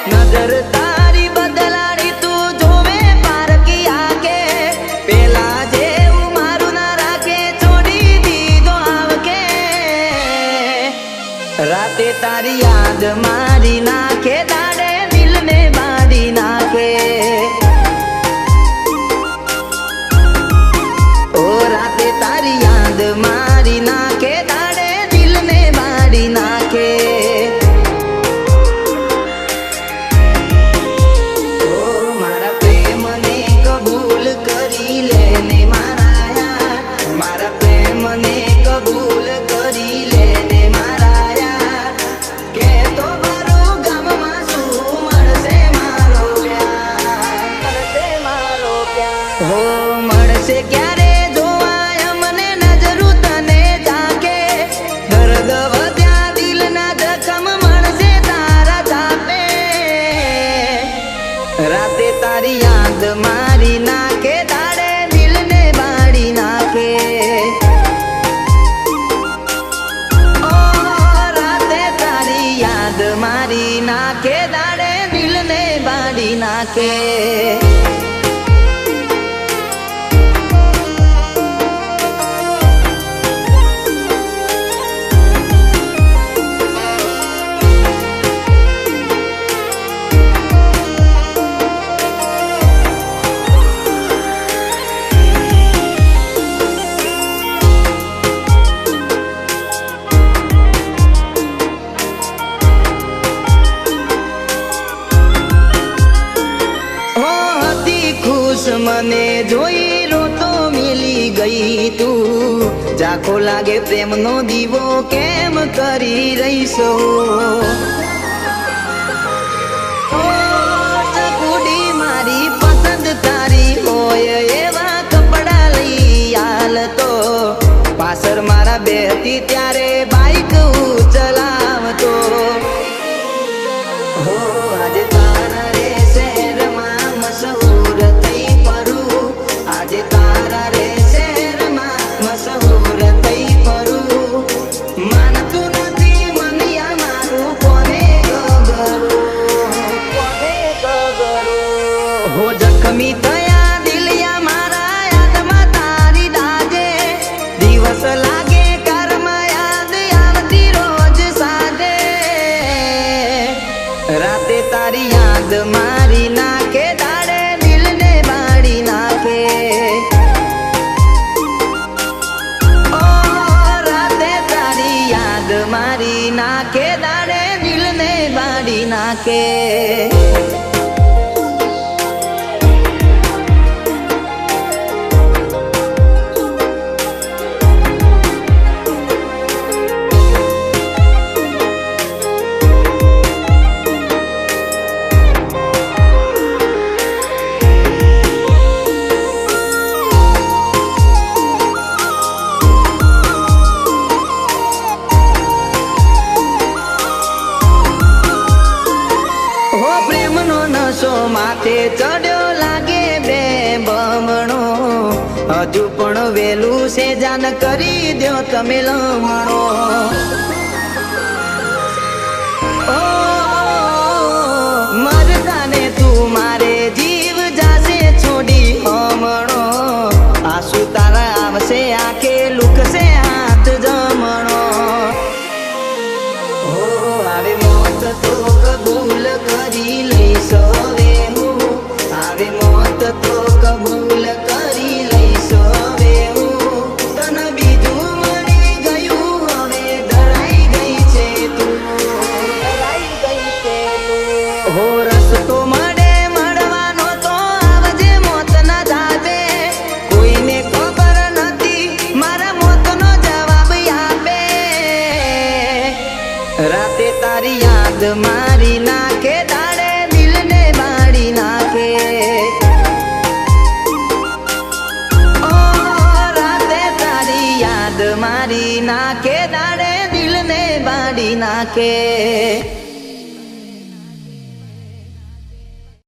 नजर तारी बदलाड़ी तू जोवे पारकी आके पेला जेवू मारू ना राखे छोड़ी दीधो आवके राते तारी याद मारी नाखे दाड़े दिल ने बाड़ी नाखे ओ राते तारी याद मारी नाखे दाड़े दिल ने बाड़ी नाखे राते तारी याद मारी नाखे दाड़े दिल ने बाड़ी नाखे ओ राते तारी याद मारी नाखे दाड़े दिल ने बाड़ी नाखे मने जोई रोतो मिली गई तू जाखो लागे प्रेम नो दीवो केम करी रही सो चकुडी मारी पसंद तारी होय एवा कपड़ा लई आल तो पासर मारा बेहती त्यारे बाइक चलावतो हो आज तारा रे शहर में मशहूर हो जखमी थया दिलिया मारा याद में तारी दाजे दिवस लागे कर्म याद आवती रोज साजे राते तारी याद मारी नाखे दाड़े दिल ने बाड़ी नाखे ओ राते तारी याद मारी नाखे दाड़े दिल ने बाड़ी नाखे माथे चढ़ो लागे बे बमणो हजू पण वेलू से जान करी दो तमे लमणो ओ मरदाने तू मारे जीव जासे छोड़ी हमणो आंसू तारा आवसे आखे लुक से हाथ जमणो ओ आवे मौत तो कबूल करी लई सवे मौत तो कबूल करी लई सवे तन बीजू मरी गयू हवे धराई गई छे तू हो रस्तो मळे मळवानो तो आवजे मौत ना जावे कोईने खबर नथी मारा मौतनो जवाब आपे राते तारी याद मारी नाखे दाड़े दिल ने बाड़ी नाखे मारी नाखे दाड़े दिल ने बाड़ी नाखे।